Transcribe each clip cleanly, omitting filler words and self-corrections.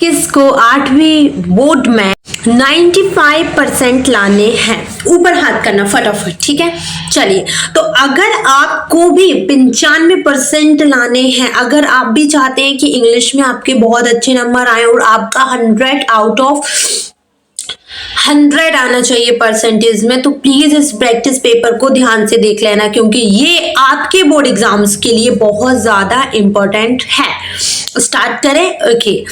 किसको 8वीं बोर्ड में 95% लाने हैं? ऊपर हाथ करना फटाफट, ठीक है। चलिए, तो अगर आपको भी 95% लाने हैं, अगर आप भी चाहते हैं कि इंग्लिश में आपके बहुत अच्छे नंबर आए और आपका 100 आउट ऑफ 100 आना चाहिए परसेंटेज में, तो प्लीज इस प्रैक्टिस पेपर को ध्यान से देख लेना, क्योंकि ये आपके बोर्ड एग्जाम्स के लिए बहुत ज्यादा इंपॉर्टेंट है। स्टार्ट करें। ओके,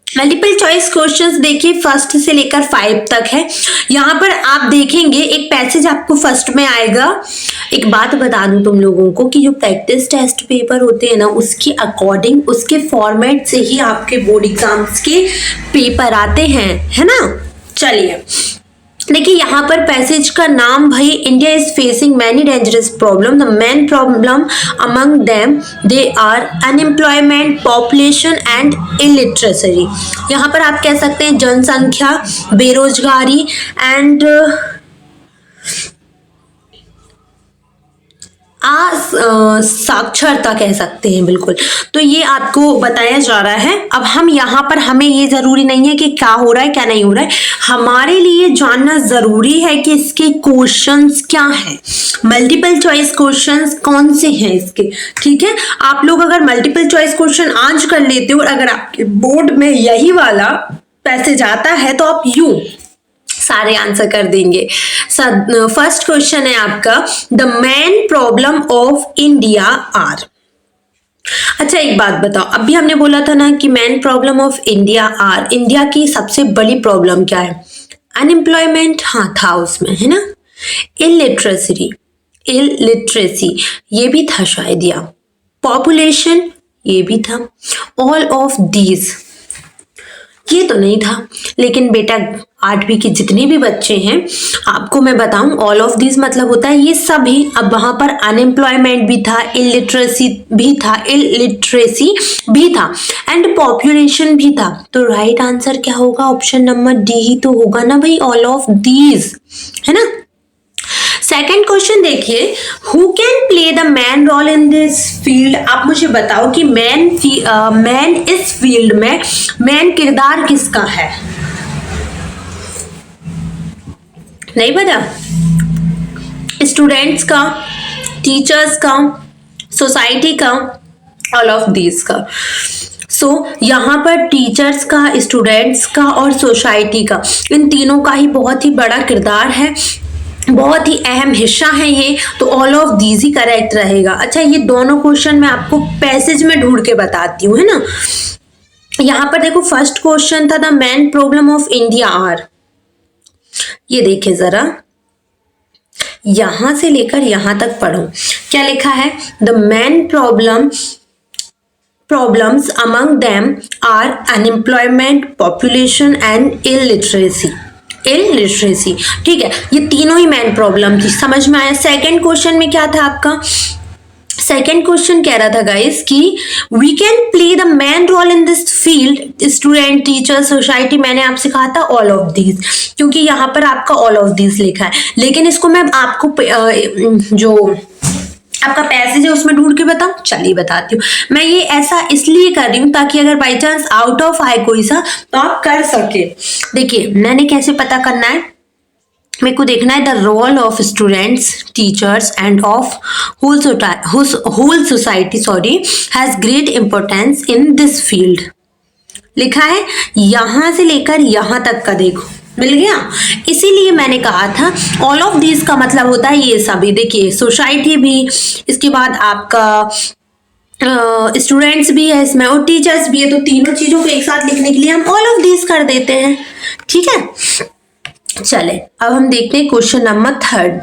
मल्टीपल चॉइस क्वेश्चंस देखिए, फर्स्ट से लेकर 5 तक है। यहाँ पर आप देखेंगे एक पैसेज आपको फर्स्ट में आएगा। एक बात बता दूं तुम लोगों को कि जो प्रैक्टिस टेस्ट पेपर होते हैं ना, उसके अकॉर्डिंग, उसके फॉर्मेट से ही आपके बोर्ड एग्जाम्स के पेपर आते हैं, है ना। चलिए देखिए, यहाँ पर पैसेज का नाम भाई, India is facing many dangerous problem, the main problem among them they are unemployment, population and illiteracy. यहाँ पर आप कह सकते हैं जनसंख्या, बेरोजगारी एंड साक्षरता कह सकते हैं, बिल्कुल। तो ये आपको बताया जा रहा है। अब हम यहाँ पर, हमें ये जरूरी नहीं है कि क्या हो रहा है क्या नहीं हो रहा है, हमारे लिए जानना जरूरी है कि इसके क्वेश्चंस क्या हैं, मल्टीपल चॉइस क्वेश्चंस कौन से हैं इसके, ठीक है। आप लोग अगर मल्टीपल चॉइस क्वेश्चन आज कर लेते हो और अगर आपके बोर्ड में यही वाला पैसेज आता है तो आप यूं सारे आंसर कर देंगे। फर्स्ट क्वेश्चन है आपका, the main problem of India are. अच्छा एक बात बताओ, अभी हमने बोला था ना कि main problem of India are, India की सबसे बड़ी प्रॉब्लम क्या है? अनएम्प्लॉयमेंट, हाँ था उसमें, है ना। इलिटरेसी ये भी था शायद, या पॉपुलेशन ये भी था। ऑल ऑफ दीज ये तो नहीं था, लेकिन बेटा 8वीं के जितने भी बच्चे हैं, आपको मैं बताऊं, ऑल ऑफ दिस मतलब होता है ये सभी। अब वहां पर अनएम्प्लॉयमेंट भी था, इलिटरेसी भी था एंड पॉपुलेशन भी था। तो राइट आंसर क्या होगा? ऑप्शन नंबर डी ही तो होगा ना भाई, ऑल ऑफ दीज, है ना। सेकेंड क्वेश्चन देखिए, who can play the main role in this field. आप मुझे बताओ कि मैन इस फील्ड में मैन किरदार किसका है? नहीं पता? स्टूडेंट्स का, टीचर्स का, सोसाइटी का, ऑल ऑफ दीज का। सो यहाँ पर टीचर्स का, स्टूडेंट्स का और सोसाइटी का, इन तीनों का ही बहुत ही बड़ा किरदार है, बहुत ही अहम हिस्सा है ये। तो all of these he correct रहेगा। अच्छा, ये दोनों क्वेश्चन मैं आपको पैसेज में ढूंढ के बताती हूँ, है ना। यहाँ पर देखो, फर्स्ट क्वेश्चन था the main problem of India are. ये देखिए जरा, यहां से लेकर यहां तक पढ़ो, क्या लिखा है? The main problems among them are unemployment, population and illiteracy. ठीक है, ये तीनों ही मेन प्रॉब्लम थी, समझ में आया। सेकंड क्वेश्चन में क्या था आपका? सेकेंड क्वेश्चन कह रहा था गाइस कि we can play the main role in this field, student, teacher, society. मैंने आपसे कहा था ऑल ऑफ दीज, क्योंकि यहाँ पर आपका ऑल ऑफ दीज लिखा है, लेकिन इसको मैं आपको जो आपका पैसेज है उसमें ढूंढ के बताऊं। चलिए बताती हूँ। मैं ये ऐसा इसलिए कर रही हूँ ताकि अगर बाई चांस आउट ऑफ आए कोई सा तो आप कर सके। देखिए मैंने कैसे पता करना है, मेरे को देखना है the role of students, teachers and of whole society has great importance in this field. लिखा है, यहां से लेकर यहां तक का देखो, मिल गया। इसीलिए मैंने कहा था ऑल ऑफ दिस का मतलब होता है ये सभी। देखिए सोसाइटी भी, इसके बाद आपका स्टूडेंट्स भी है इसमें और टीचर्स भी है, तो तीनों चीजों को एक साथ लिखने के लिए हम ऑल ऑफ दिस कर देते हैं। ठीक है, चले अब हम देखते हैं क्वेश्चन नंबर 3।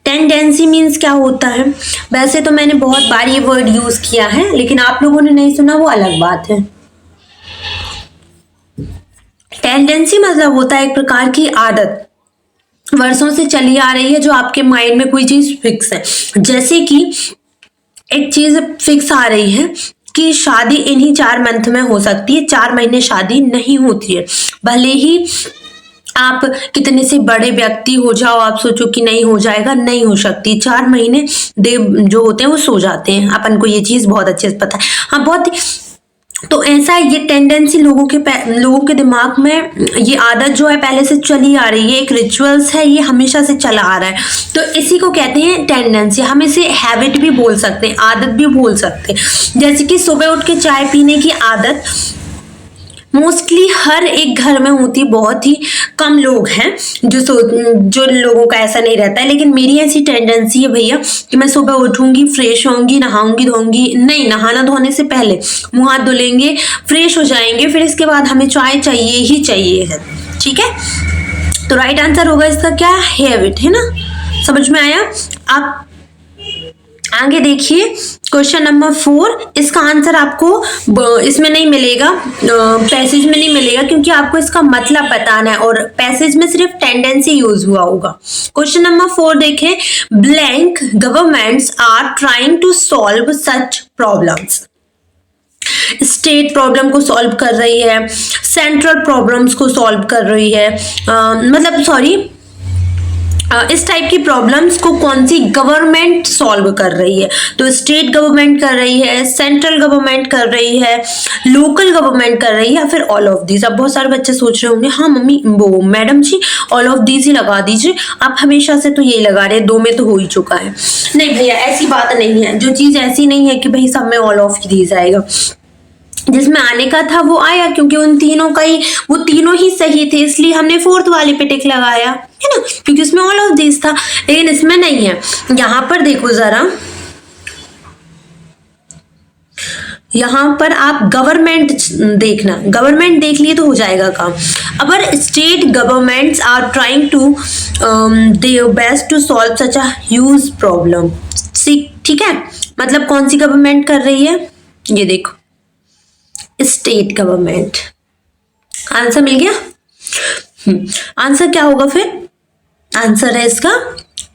टेंडेंसी मीन्स क्या होता है? वैसे तो मैंने बहुत बार ये वर्ड यूज किया है, लेकिन आप लोगों ने नहीं सुना वो अलग बात है। टेंडेंसी मतलब होता है एक प्रकार की आदत, वर्षों से चली आ रही है, जो आपके माइंड में कोई चीज फिक्स है। जैसे कि एक चीज फिक्स आ रही है कि शादी इन्हीं 4 मंथ में हो सकती है, 4 महीने शादी नहीं होती है। भले ही आप कितने से बड़े व्यक्ति हो जाओ, आप सोचो कि नहीं हो जाएगा, नहीं हो सकती। 4 महीने देव जो होते हैं वो सो जाते हैं। अपन को ये चीज बहुत अच्छे से पता है। हाँ, बहुत तो ऐसा ये टेंडेंसी लोगों के दिमाग में, ये आदत जो है पहले से चली आ रही है, एक रिचुअल्स है, ये हमेशा से चला आ रहा है, तो इसी को कहते हैं टेंडेंसी। हम इसे हैबिट भी बोल सकते हैं, आदत भी बोल सकते हैं। जैसे कि सुबह उठ के चाय पीने की आदत मोस्टली हर एक घर में होती, बहुत ही कम लोग हैं जो लोगों का ऐसा नहीं रहता है, लेकिन मेरी ऐसी टेंडेंसी है भैया कि मैं सुबह उठूंगी, फ्रेश होंगी, नहाऊंगी धोऊंगी, नहीं नहाना धोने से पहले मुंह हाथ धुलेंगे, फ्रेश हो जाएंगे, फिर इसके बाद हमें चाय चाहिए ही चाहिए है। ठीक है, तो राइट आंसर होगा इसका क्या, हैबिट, है ना। समझ में आया। आप आगे देखिए क्वेश्चन नंबर 4, इसका आंसर आपको इसमें नहीं मिलेगा, पैसेज में नहीं मिलेगा, क्योंकि आपको इसका मतलब बताना है और पैसेज में सिर्फ टेंडेंसी यूज हुआ होगा। क्वेश्चन नंबर 4 देखें, blank governments are trying to solve such problems. State problem को सॉल्व कर रही है, सेंट्रल प्रॉब्लम्स को सॉल्व कर रही है, इस टाइप की प्रॉब्लम्स को कौन सी गवर्नमेंट सॉल्व कर रही है, तो स्टेट गवर्नमेंट कर रही है, सेंट्रल गवर्नमेंट कर रही है, लोकल गवर्नमेंट कर रही है, या फिर ऑल ऑफ दीज। अब बहुत सारे बच्चे सोच रहे होंगे हाँ मम्मी वो madam ji all of these ही लगा दीजिए, आप हमेशा से तो ये लगा रहे, 2 में तो हो ही चुका है। नहीं भैया ऐसी बात नहीं है, जो चीज ऐसी नहीं है कि भाई सब में ऑल ऑफ दीज आएगा, जिसमें आने का था वो आया, क्योंकि उन तीनों का ही, वो तीनों ही सही थे, इसलिए हमने 4th वाले पे टिक लगाया, है ना, क्योंकि उसमें ऑल ऑफ दिस था, लेकिन इसमें नहीं है। यहां पर देखो जरा, यहां पर आप गवर्नमेंट देखना, गवर्नमेंट देख लिए तो हो जाएगा काम। अगर state governments are trying to their best to solve such a huge problem, ठीक है, मतलब कौन सी गवर्नमेंट कर रही है, ये देखो स्टेट गवर्नमेंट। आंसर मिल गया। आंसर क्या होगा फिर, आंसर है इसका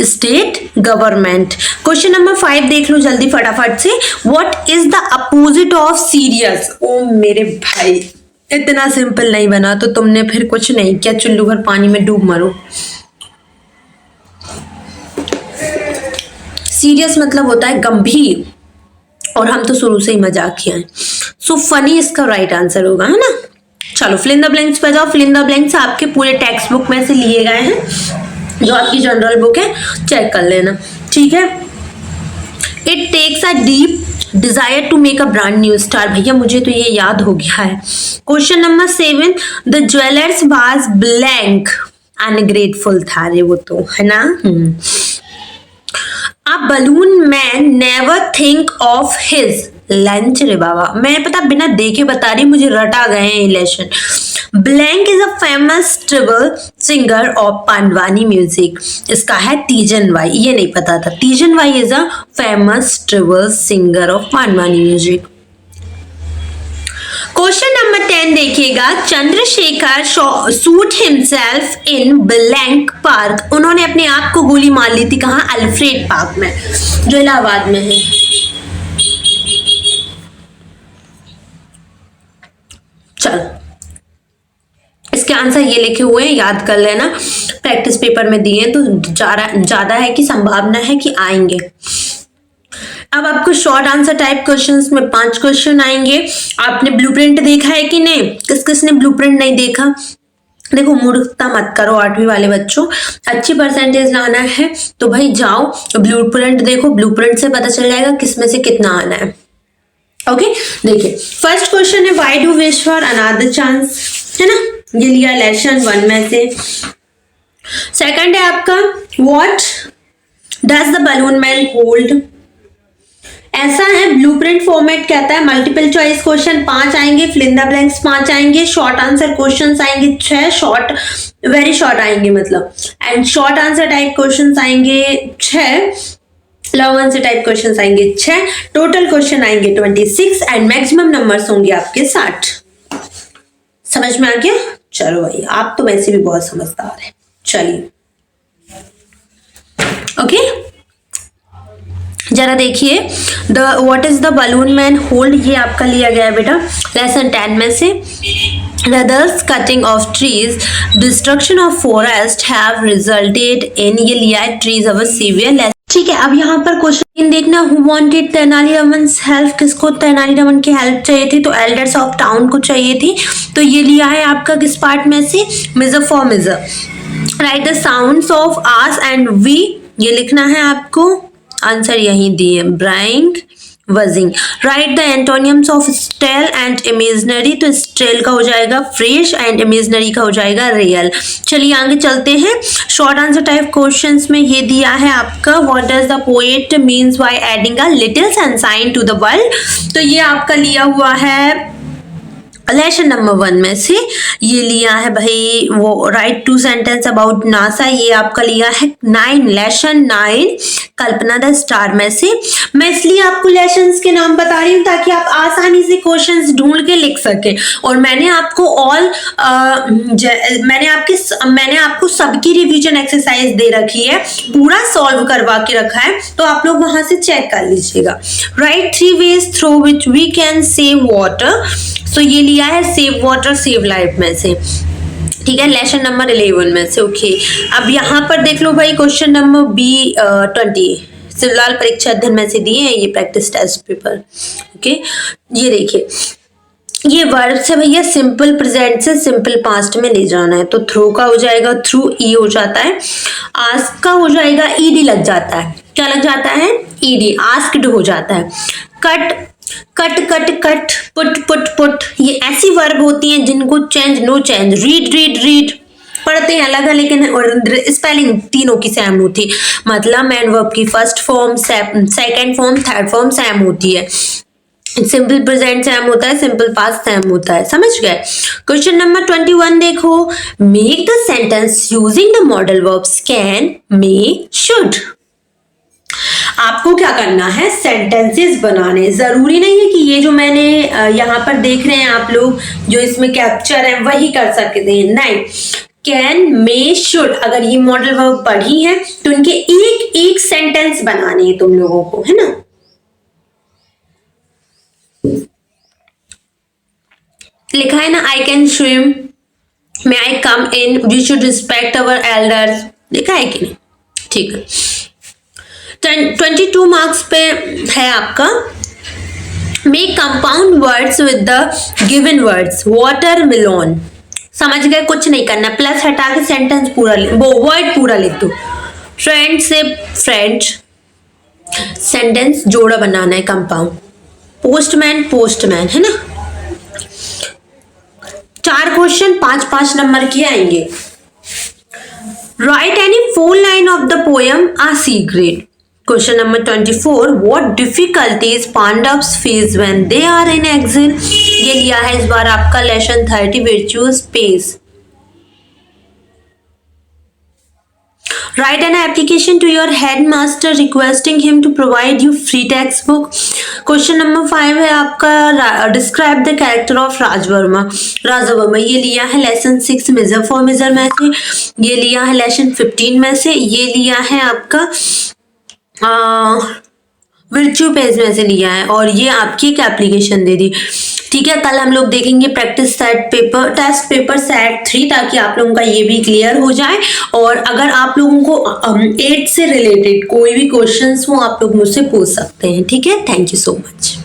स्टेट गवर्नमेंट। क्वेश्चन नंबर 5 देख लो जल्दी फटाफट से, what is the opposite of serious. ओ मेरे भाई इतना सिंपल नहीं बना तो तुमने फिर कुछ नहीं किया, चुल्लू भर पानी में डूब मरो। सीरियस मतलब होता है गंभीर, और हम तो शुरू से ही मजाकिया हैं, सो फनी इसका राइट आंसर होगा, है ना। चलो फिल इन द ब्लैंक्स पे जाओ। फिल इन द ब्लैंक्स आपके पूरे टेक्स्ट बुक में से लिए गए हैं, जो आपकी जनरल बुक है चेक कर लेना, ठीक है। It takes a deep desire to make a brand new star, भैया मुझे तो ये याद हो गया है। Question number 7, the jewellers was blank ungrateful था, रे वो तो है ना। A balloon man never think of his lunch, रे बाबा मैं पता बिना देखे बता रही, मुझे रटा गए हैं election. Blank is a famous tribal singer of Pandavani music, इसका है तीजन वाई, ये नहीं पता था, Teejan Bai is a famous tribal singer of Pandavani music. Question number 10 देखिएगा, Chandrashekhar shoot himself in blank park, उन्होंने अपने आप को गोली मार ली थी कहाँ, अल्फ्रेड पार्क में, जो इलाहाबाद में है। चलो इसके आंसर ये लिखे हुए हैं, याद कर लेना, प्रैक्टिस पेपर में दिए तो ज्यादा है कि संभावना है कि आएंगे। अब आपको शॉर्ट आंसर टाइप क्वेश्चंस में 5 क्वेश्चन आएंगे। आपने ब्लूप्रिंट देखा है कि नहीं, किस किसने ब्लूप्रिंट नहीं देखा, देखो मूर्खता मत करो 8वीं वाले बच्चों, अच्छी परसेंटेज लाना है तो भाई जाओ ब्लूप्रिंट देखो, ब्लूप्रिंट से पता चल जाएगा किसमें से कितना आना है। ओके देखिए फर्स्ट क्वेश्चन है, why do wish for another chance, है ना, ये लिया लेसन 1 में से। सेकंड है आपका, what does the balloon man hold, ऐसा है ब्लूप्रिंट फॉर्मेट कहता है मल्टीपल चॉइस क्वेश्चन 5 आएंगे, फिल इन द ब्लैंक्स 5 आएंगे, शॉर्ट आंसर क्वेश्चंस आएंगे 6, शॉर्ट वेरी शॉर्ट आएंगे मतलब, and short answer type questions आएंगे 6, लॉन्ग आंसर टाइप क्वेश्चंस आएंगे 6, टोटल क्वेश्चन आएंगे 26 एंड मैक्सिमम नंबर्स होंगे आपके 60। समझ में आ गया, चलो भाई आप तो वैसे भी बहुत समझदार है। चलिए ओके जरा देखिए, the what is the balloon man hold, ये आपका लिया गया है बेटा लेसन 10 में से। Thus cutting of trees, destruction of forest have resulted in, ये लिया है trees of a severe ठीक है, अब यहाँ पर क्वेश्चन देखना, हु वांटेड तेनालीरामन्स हेल्प, किसको तेनालीरामन की हेल्प चाहिए थी, तो एल्डर्स ऑफ टाउन को चाहिए थी। तो ये लिया है आपका किस पार्ट में से, major for major. Write the sounds of S and V, ये लिखना है आपको, आंसर यही दिए, bring vision. Write the antonyms of stale and imaginary, तो स्टेल का हो जाएगा फ्रेश एंड इमेजनरी का हो जाएगा रियल। चलिए आगे चलते हैं, शॉर्ट आंसर टाइप क्वेश्चंस में ये दिया है आपका, what does the poet means by adding a little sunshine to the world, तो ये आपका लिया हुआ है लेसन नंबर 1 में से, ये लिया है भाई वो राइट 2 सेंटेंस अबाउट नासा, ये आपका लिया है 9 लेसन 9 कल्पना द स्टार में से। मैं इसलिए आपको लेसन्स के नाम बता रही हूँ ताकि आप आसानी से क्वेश्चंस ढूंढ के लिख सके, और मैंने आपको सबकी रिवीजन एक्सरसाइज दे रखी है, पूरा सॉल्व करवा के रखा है, तो आप लोग वहां से चेक कर लीजिएगा। Write 3 ways through which we can save water, तो ये लिया है सेव वाटर सेव लाइफ में से, ठीक है, लेसन नंबर 11 में से। ओके, अब यहाँ पर देख लो भाई, क्वेश्चन नंबर B20 शिवलाल परीक्षा अध्ययन में से दिए हैं, ये प्रैक्टिस टेस्ट पेपर। ओके, ये देखिए, ये वर्ब से भैया सिंपल प्रेजेंट से सिंपल पास्ट में ले जाना है, तो थ्रो का हो जाएगा थ्रू, ई हो जाता है, आस्क का हो जाएगा ईडी लग जाता है, क्या लग जाता है, ईडी, आस्क्ड हो जाता है। Cut cut cut cut, put put put, ये ऐसी वर्ब होती हैं जिनको change no change, read read read पढ़ते हैं अलग है, लेकिन और स्पेलिंग तीनों की सेम होती है, मतलब मैन वर्ब की first form, second form, third form same होती है, सिंपल प्रेजेंट सेम होता है, सिंपल पास्ट सेम होता है, समझ गए। क्वेश्चन नंबर 21 देखो, make the sentence using the modal verbs can, may, should. आपको क्या करना है, सेंटेंसेस बनाने, जरूरी नहीं है कि ये जो मैंने यहाँ पर देख रहे हैं आप लोग जो इसमें कैप्चर है वही कर सकते हैं, नहीं, कैन, मे, शुड, अगर ये मॉडल वर्ब पढ़ी है तो इनके एक एक सेंटेंस बनाने हैं तुम लोगों को, है ना। लिखा है ना, I can swim, may I come in, we should respect our elders, लिखा है कि नहीं, ठीक है। 22 मार्क्स पे है आपका, make compound words with the given words, water मिलोन, समझ गए, कुछ नहीं करना, प्लस हटा के सेंटेंस पूरा वो वर्ड पूरा लिख दो। फ्रेंडशिप, फ्रेंड, सेंटेंस जोड़ा बनाना है, कंपाउंड, पोस्टमैन, पोस्टमैन, है ना। 4 क्वेश्चन 5-5 नंबर के आएंगे। Write any 4 line of the poem a secret. Question number 24, what difficulties Pandavs face when they are in exile, ये लिया है इस बार आपका lesson 30 virtuous pace। Write an application to your headmaster requesting him to provide you free textbook। Question number 5 है आपका, describe the character of राजा वर्मा, ये लिया है लेसन 6 मेजर फॉर मेजर में से, ये लिया है लेसन 15 में से, ये लिया है आपका वर्च्यू पेज में से लिया है, और ये आपकी एक एप्लीकेशन दे दी, ठीक है। कल हम लोग देखेंगे practice set paper, test paper set 3, ताकि आप लोगों का ये भी क्लियर हो जाए, और अगर आप लोगों को 8 से रिलेटेड कोई भी क्वेश्चंस हो आप लोग मुझसे पूछ सकते हैं, ठीक है। Thank you so much.